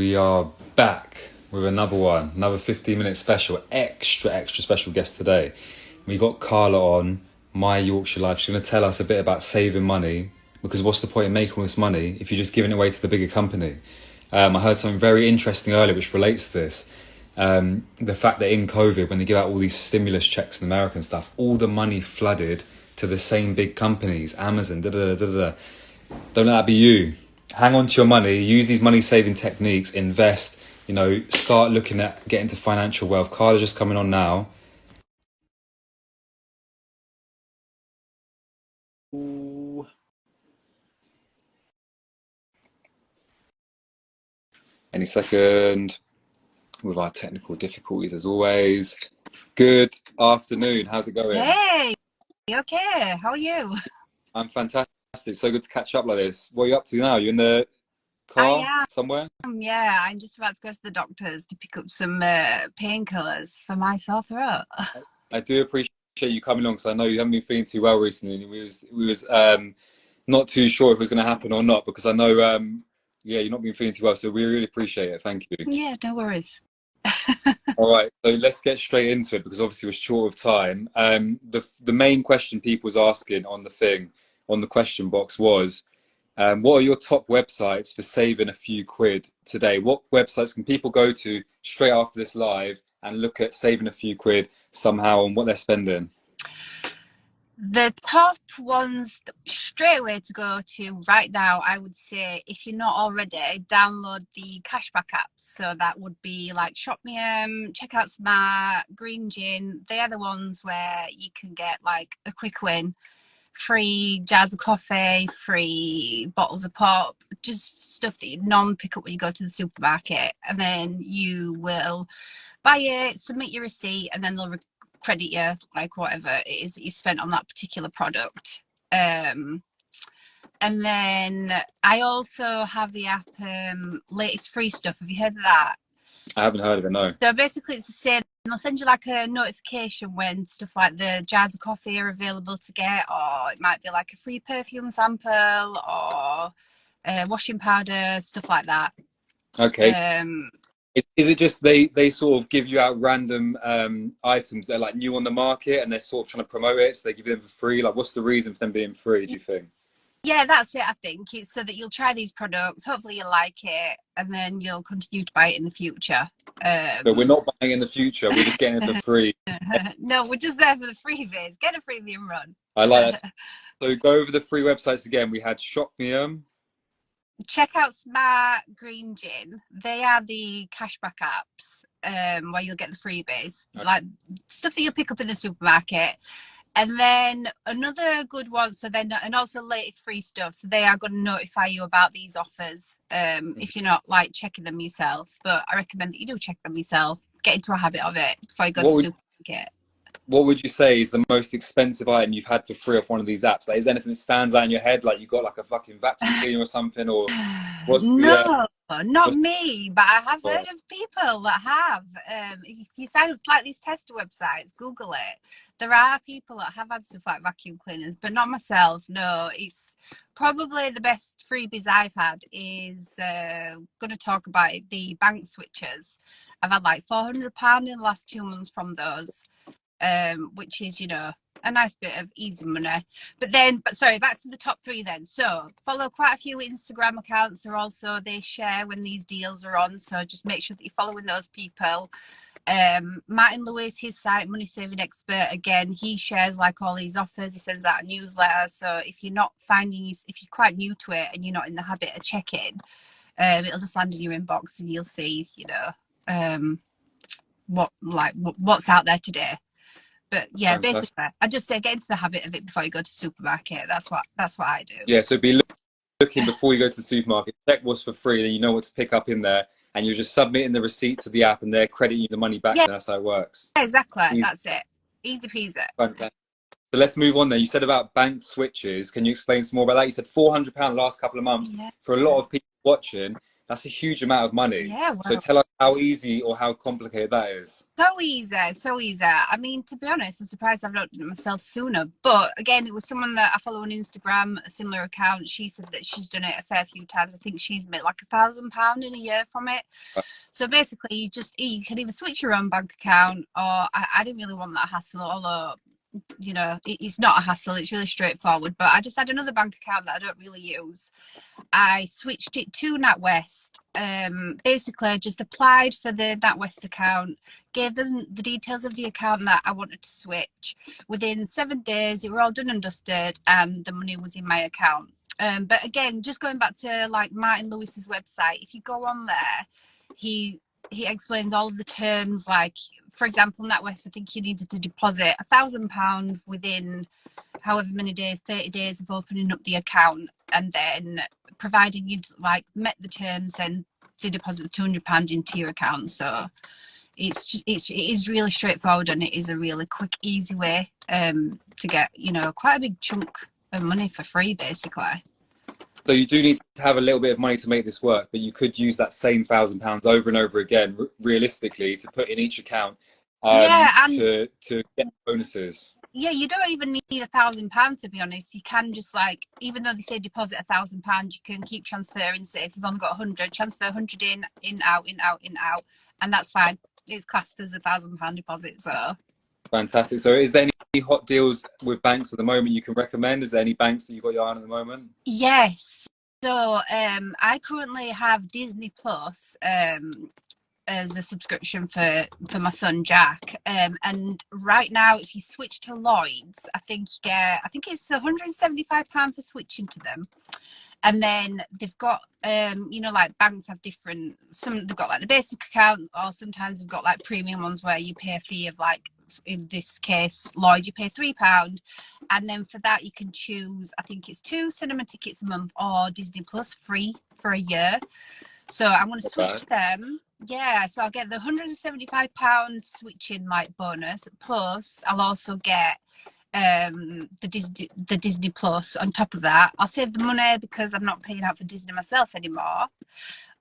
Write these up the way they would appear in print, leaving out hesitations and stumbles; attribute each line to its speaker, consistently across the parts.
Speaker 1: We are back with another one, another 15-minute special, extra special guest today. We got Carla on My Yorkshire Life. She's going to tell us a bit about saving money, because what's the point in making all this money if you're just giving it away to the bigger company? I heard something very interesting earlier which relates to this. The fact that in COVID, when they give out all these stimulus checks in America and stuff, all the money flooded to the same big companies, Amazon, da-da-da-da-da. Don't let that be you. Hang on to your money, use these money saving techniques, invest, start looking at getting to financial wealth. Carla's just coming on now. Ooh. Any second, with our technical difficulties as always. Good afternoon, how's it going?
Speaker 2: Hey, okay, how are you?
Speaker 1: I'm fantastic, so good to catch up like this. What are you up to now? You in the car somewhere?
Speaker 2: Yeah, I'm just about to go to the doctor's to pick up some painkillers for my sore throat.
Speaker 1: I do appreciate you coming on, because I know you haven't been feeling too well recently. We was not too sure if it was going to happen or not, because I know you're not been feeling too well, so we really appreciate it. Thank you.
Speaker 2: Yeah, no worries.
Speaker 1: All right, so let's get straight into it, because obviously we're short of time. The main question people was asking on the question box was, what are your top websites for saving a few quid today? What websites can people go to straight after this live and look at saving a few quid somehow on what they're spending?
Speaker 2: The top ones straight away to go to right now, I would say, if you're not already, download the cashback apps. So that would be like ShopMeum, Checkout Smart, Green Gin. They are the ones where you can get like a quick win. Free jars of coffee, free bottles of pop, just stuff that you non-pick up when you go to the supermarket, and then you will buy it, submit your receipt, and then they'll credit you like whatever it is that you spent on that particular product. And then I also have the app Latest Free Stuff. Have you heard of that?
Speaker 1: I haven't heard of it, no.
Speaker 2: So basically it's the same. They'll send you like a notification when stuff like the jars of coffee are available to get, or it might be like a free perfume sample or washing powder, stuff like that.
Speaker 1: Okay. Is it just they sort of give you out random items that are like new on the market, and they're sort of trying to promote it, so they give them for free? Like, what's the reason for them being free, do you think?
Speaker 2: Yeah, that's it. I think it's so that you'll try these products, hopefully you like it, and then you'll continue to buy it in the future.
Speaker 1: But we're not buying in the future, we're just getting it for free.
Speaker 2: No, we're just there for the freebies. Get a freebie and run.
Speaker 1: I like that. So go over the free websites again. We had ShopMeum,
Speaker 2: Checkout Smart, Green Gin. They are the cashback apps where you'll get the freebies, like stuff that you'll pick up in the supermarket. And then another good one, and also Latest Free Stuff. So they are going to notify you about these offers if you're not like checking them yourself. But I recommend that you do check them yourself. Get into a habit of it before you go to the supermarket.
Speaker 1: What would you say is the most expensive item you've had for free off one of these apps? Like, is there anything that stands out in your head? Like, you got like a fucking vacuum cleaner or something? Or what's
Speaker 2: not me, but I have heard of people that have. If you sign up to like these tester websites, Google it. There are people that have had stuff like vacuum cleaners, but not myself. No, it's probably the best freebies I've had is going to talk about the bank switchers. I've had like £400 in the last 2 months from those. Which is, a nice bit of easy money. But sorry, back to the top three then. So follow quite a few Instagram accounts. They share when these deals are on. So just make sure that you're following those people. Martin Lewis, his site, Money Saving Expert, again, he shares like all these offers. He sends out a newsletter. So if you're quite new to it and you're not in the habit of checking, it'll just land in your inbox and you'll see, what's out there today. But yeah, fantastic. Basically, I just say get into the habit of it before you go to the supermarket. That's what I do.
Speaker 1: Yeah, so be looking before you go to the supermarket. Check what's for free, then you know what to pick up in there, and you're just submitting the receipt to the app, and they're crediting you the money back. Yeah. And that's how it works.
Speaker 2: Yeah, exactly. Easy. That's it. Easy peasy.
Speaker 1: Fantastic. So let's move on then. You said about bank switches. Can you explain some more about that? You said £400 last couple of months. Yeah. For a lot of people watching, That's a huge amount of money.
Speaker 2: Yeah,
Speaker 1: So
Speaker 2: well,
Speaker 1: tell us how easy or how complicated that is.
Speaker 2: so easy, so easy. I mean, to be honest, I'm surprised I've not done it myself sooner. But again, it was someone that I follow on Instagram, a similar account. She said that she's done it a fair few times. I think she's made like £1,000 in a year from it. So basically, you can either switch your own bank account, or I didn't really want that hassle, although you know it's not a hassle. It's really straightforward. But I just had another bank account that I don't really use. I switched it to NatWest. Basically, I just applied for the NatWest account, gave them the details of the account that I wanted to switch. Within 7 days, it were all done and dusted, and the money was in my account. But again, just going back to like Martin Lewis's website, if you go on there, he explains all of the terms. Like, for example, NatWest, I think you needed to deposit £1,000 within however many days, 30 days of opening up the account, and then providing you'd like met the terms, and they deposit £200 into your account. So it is really straightforward, and it is a really quick, easy way to get, you know, quite a big chunk of money for free, basically.
Speaker 1: So you do need to have a little bit of money to make this work, but you could use that same £1,000 over and over again, realistically, to put in each account
Speaker 2: Yeah, and
Speaker 1: to get bonuses.
Speaker 2: yeah, you don't even need £1,000, to be honest. You can just, like, even though they say deposit £1,000, you can keep transferring. Say if you've only got 100, transfer 100 in, out, in, out, in, out, and that's fine. It's classed as £1,000 deposit. So
Speaker 1: Fantastic. So is there any hot deals with banks at the moment you can recommend? Is there any banks that you've got your eye on at the moment?
Speaker 2: yes, so I currently have Disney Plus as a subscription for my son Jack, and right now if you switch to Lloyd's, I think it's £175 for switching to them. And then they've got you know, like banks have different, some they've got like the basic account, or sometimes they've got like premium ones where you pay a fee of, like, in this case Lloyd, you pay £3, and then for that you can choose, I think it's 2 cinema tickets a month or Disney Plus free for a year. So I'm going to switch to them. Yeah, so I'll get the £175 switching like bonus, plus I'll also get the Disney Plus on top of that. I'll save the money because I'm not paying out for Disney myself anymore.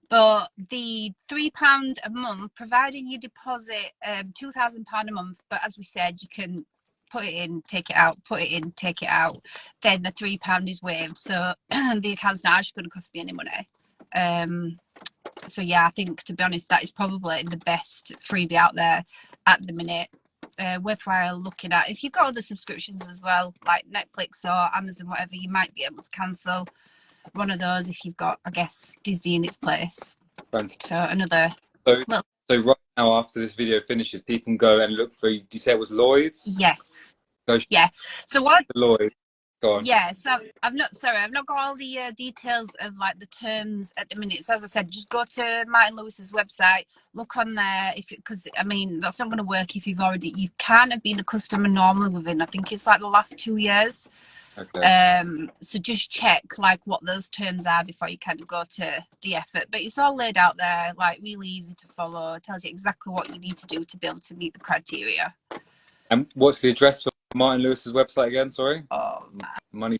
Speaker 2: But the £3 a month, providing you deposit £2,000 a month, but as we said, you can put it in, take it out, put it in, take it out, then the £3 is waived. So the account's not actually going to cost me any money. So yeah, I think, to be honest, that is probably the best freebie out there at the minute. Worthwhile looking at. If you've got other subscriptions as well, like Netflix or Amazon, whatever, you might be able to cancel one of those if you've got, I guess, Disney in its place.
Speaker 1: Fantastic.
Speaker 2: So another
Speaker 1: so right now, after this video finishes, people can go and look for, do you say it was Lloyd's?
Speaker 2: Yes.
Speaker 1: Go
Speaker 2: yeah. So what?
Speaker 1: Lloyd's. Go on.
Speaker 2: Yeah, so I've not got all the details of like the terms at the minute. So as I said, just go to Martin Lewis's website, look on there, because I mean that's not going to work if you can't have been a customer normally within, I think it's like the last 2 years.
Speaker 1: Okay.
Speaker 2: So just check like what those terms are before you kind of go to the effort. But it's all laid out there, like really easy to follow. It tells you exactly what you need to do to be able to meet the criteria.
Speaker 1: And what's the address for Martin Lewis's website again? Sorry.
Speaker 2: Oh man.
Speaker 1: Money.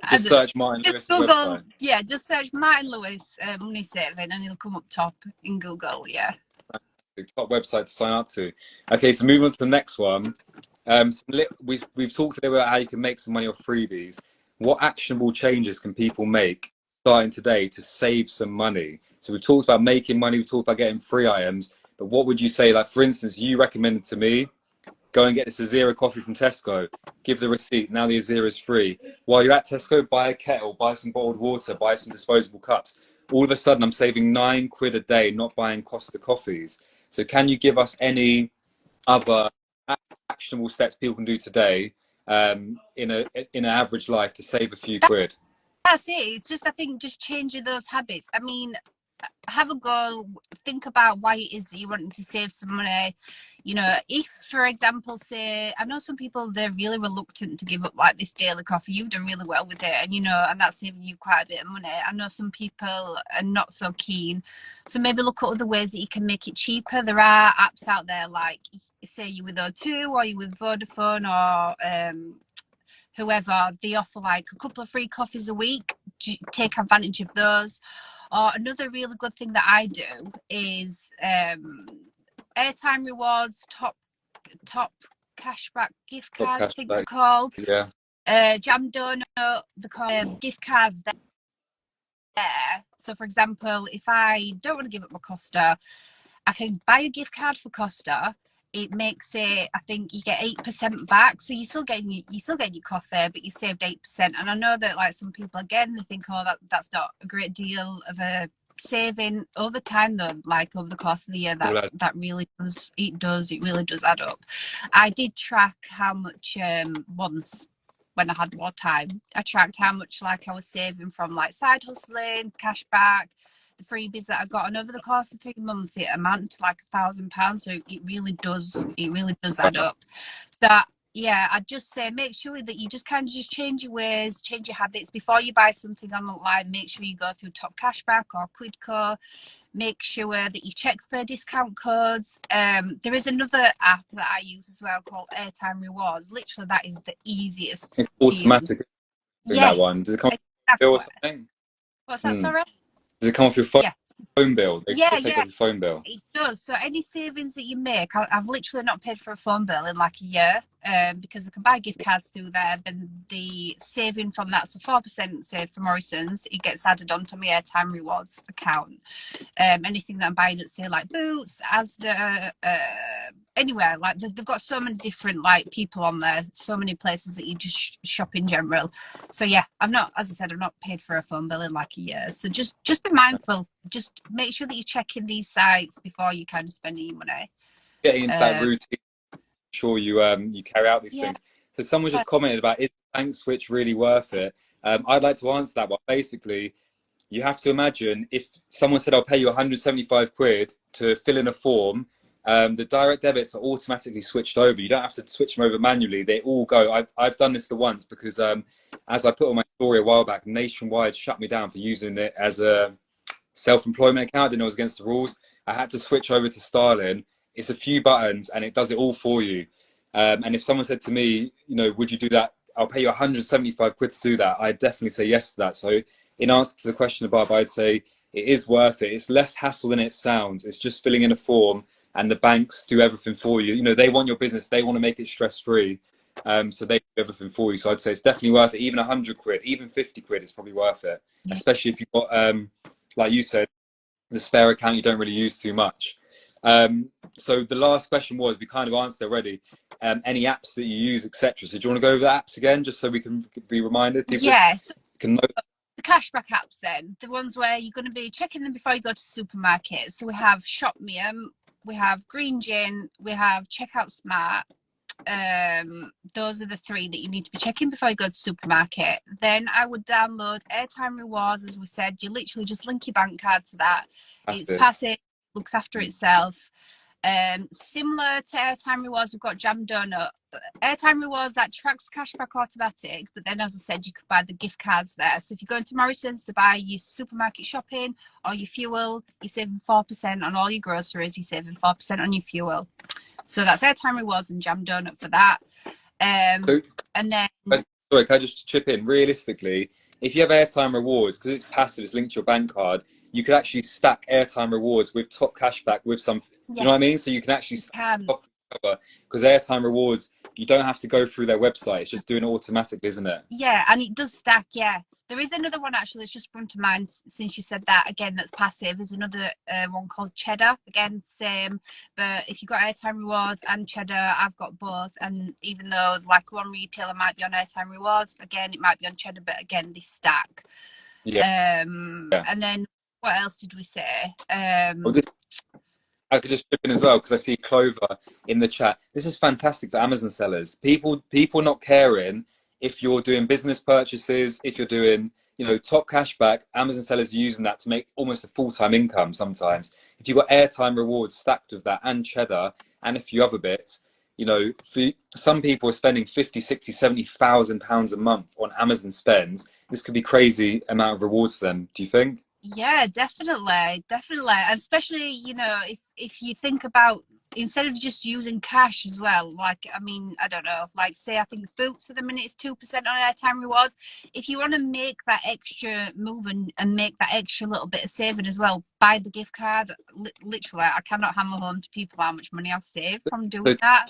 Speaker 1: Just search Martin Lewis's website.
Speaker 2: Yeah, just search Martin Lewis money saving, and it'll come up top in Google. Yeah.
Speaker 1: The top website to sign up to. Okay, so moving on to the next one. We've talked a little about how you can make some money off freebies. What actionable changes can people make starting today to save some money? So we've talked about making money, we've talked about getting free items, but what would you say, like for instance, you recommended to me, go and get this Azera coffee from Tesco, give the receipt, now the Azera is free. While you're at Tesco, buy a kettle, buy some bottled water, buy some disposable cups. All of a sudden, I'm saving £9 a day not buying Costa coffees. So can you give us any other actionable steps people can do today in an average life to save a few quid?
Speaker 2: That's it. It's just, I think, just changing those habits. I mean, have a go, think about why it is that you're wanting to save some money. You know, if, for example, say, I know some people, they're really reluctant to give up like this daily coffee. You've done really well with it, and you know, and that's saving you quite a bit of money. I know some people are not so keen, so maybe look at other ways that you can make it cheaper. There are apps out there, like say you're with O2 or you're with Vodafone or whoever, they offer like a couple of free coffees a week. Take advantage of those. Or another really good thing that I do is airtime rewards, top cashback gift
Speaker 1: Top
Speaker 2: cards, I think they're
Speaker 1: cashback.
Speaker 2: called.
Speaker 1: Yeah.
Speaker 2: Jam Donut, they're called gift cards there. So, for example, if I don't want to give up my Costa, I can buy a gift card for Costa. It makes it, I think you get 8% back. So you're still getting your coffee, but you saved 8%. And I know that like some people again they think, oh, that's not a great deal of a saving over time though, like over the course of the year that really does it really does add up. I did track how much once when I had more time. I tracked how much like I was saving from like side hustling, cashback, the freebies that I got, and over the course of 3 months, it amounted to like £1,000. So it really does add up. So yeah, I'd just say make sure that you just kind of just change your ways, change your habits before you buy something online. Make sure you go through Top Cashback or Quidco. Make sure that you check for discount codes. There is another app that I use as well called Airtime Rewards. Literally, that is the easiest
Speaker 1: It's
Speaker 2: to use.
Speaker 1: automatic in that one. Does it come off your bill or something?
Speaker 2: What's that, sorry?
Speaker 1: Does it come off your phone?
Speaker 2: Yes.
Speaker 1: Phone bill? They take off your phone bill.
Speaker 2: It does. So any savings that you make, I've literally not paid for a phone bill in like a year, because I can buy gift cards through there. Then the saving from that, so 4% save for Morrison's, it gets added onto my Airtime Rewards account. Anything that I'm buying at, say, like Boots, Asda, anywhere, like they've got so many different like people on there, so many places that you just shop in general. So yeah, I've not paid for a phone bill in like a year. So just be mindful. Just make sure that you're checking these sites before you kind of spending your money.
Speaker 1: Getting into that routine, sure you carry out these things. So someone just commented about, is the bank switch really worth it? I'd like to answer that one. Basically, you have to imagine if someone said, I'll pay you 175 quid to fill in a form, the direct debits are automatically switched over. You don't have to switch them over manually. They all go. I've done this the once because as I put on my story a while back, Nationwide shut me down for using it as a self-employment account. I didn't know it was against the rules. I had to switch over to Starling. It's a few buttons and it does it all for you. And if someone said to me, would you do that? I'll pay you 175 quid to do that. I'd definitely say yes to that. So in answer to the question above, I'd say it is worth it. It's less hassle than it sounds. It's just filling in a form and the banks do everything for you. They want your business. They want to make it stress-free. So they do everything for you. So I'd say it's definitely worth it. Even 100 quid, even 50 quid, it's probably worth it. Yeah. Especially if you've got, like you said, the spare account you don't really use too much. So the last question was, we kind of answered already, any apps that you use, etc. So do you want to go over the apps again, just so we can be reminded?
Speaker 2: Yes.
Speaker 1: Can know.
Speaker 2: The cashback apps then, the ones where you're going to be checking them before you go to the supermarket. So we have Shopmium, we have Green Gin, we have Checkout Smart. Those are the three that you need to be checking before you go to the supermarket. Then I would download Airtime Rewards. As we said, you literally just link your bank card to that. It's passive, looks after itself. Similar to Airtime Rewards, we've got Jam Donut. Airtime Rewards, that tracks cashback automatic, but then as I said, you could buy the gift cards there. So if you go into Morrison's to buy your supermarket shopping or your fuel, you're saving 4% on all your groceries, you're saving 4% on your fuel. So that's Airtime Rewards and Jam Donut for that. And then...
Speaker 1: Sorry, can I just chip in? Realistically, if you have Airtime Rewards, because it's passive, it's linked to your bank card, you could actually stack Airtime Rewards with Top Cashback with some... Do you know what I mean? So you can actually stack because Airtime Rewards, you don't have to go through their website. It's just doing it automatically, isn't it?
Speaker 2: Yeah, and it does stack, yeah. There is another one actually that's just sprung to mind since you said that. Again, that's passive. There's another one called Cheddar. Again, same. But if you've got Airtime Rewards and Cheddar, I've got both. And even though like one retailer might be on Airtime Rewards, again, it might be on Cheddar, but again, they stack. Yeah. And then what else did we say?
Speaker 1: I could just chip in as well because I see Clover in the chat. This is fantastic for Amazon sellers. People not caring if you're doing business purchases, if you're doing, top cashback, Amazon sellers are using that to make almost a full-time income sometimes. If you've got Airtime Rewards stacked with that and Cheddar and a few other bits, for some people are spending 50, 60, 70,000 pounds a month on Amazon spends. This could be crazy amount of rewards for them. Do you think?
Speaker 2: Yeah, definitely, and especially if you think about instead of just using cash as well, like, I mean, I don't know, like say I think Boots at the minute is 2% on airtime rewards. If you want to make that extra move and make that extra little bit of saving as well, buy the gift card. Literally, I cannot hammer home to people how much money I've saved from doing that.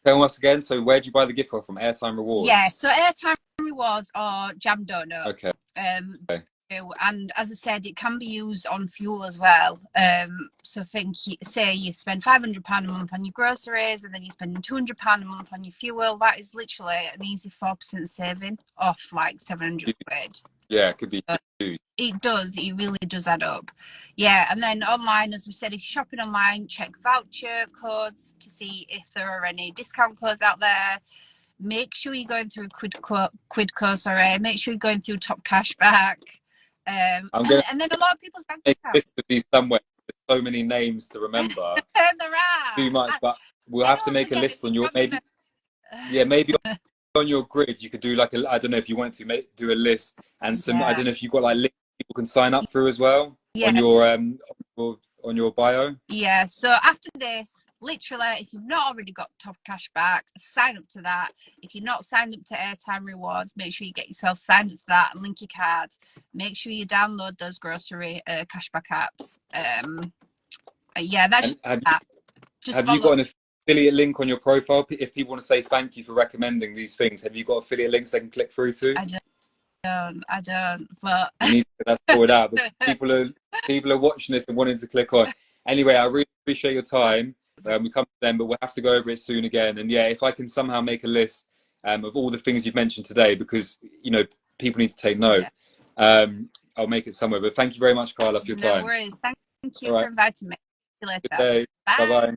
Speaker 1: Tell us again, so where do you buy the gift card from? Airtime rewards?
Speaker 2: Yeah, so airtime rewards or Jam Donut.
Speaker 1: Okay.
Speaker 2: And as I said, it can be used on fuel as well. So say you spend £500 a month on your groceries, and then you spend £200 a month on your fuel. That is literally an easy 4% saving off like 700 quid.
Speaker 1: Yeah, it could be huge.
Speaker 2: It does. It really does add up. Yeah, and then online, as we said, if you're shopping online, check voucher codes to see if there are any discount codes out there. Make sure you're going through Quidco, sorry. Make sure you're going through Top Cashback. And then a lot of people's bank accounts.
Speaker 1: Of these somewhere. There's so many names to remember.
Speaker 2: There are.
Speaker 1: Too much, but we'll have to make a list on your maybe on your grid. You could do like I don't know if you want to do a list and some. I don't know if you've got like links people can sign up through as well on your bio.
Speaker 2: Yeah. So after this, literally, if you've not already got Top Cashback, sign up to that. If you're not signed up to Airtime Rewards, make sure you get yourself signed up to that and link your card. Make sure you download those grocery cashback apps. That's that.
Speaker 1: Have you got an affiliate link on your profile? If people want to say thank you for recommending these things, have you got affiliate links they can click through to?
Speaker 2: I don't. But
Speaker 1: you need to get that sorted out. But people are watching this and wanting to click on. Anyway, I really appreciate your time. We come to them, but we'll have to go over it soon again. And yeah, if I can somehow make a list of all the things you've mentioned today, because people need to take note. I'll make it somewhere. But thank you very much, Carla, for your time.
Speaker 2: No worries. Thank you for inviting me. See you later.
Speaker 1: Good day. Bye bye.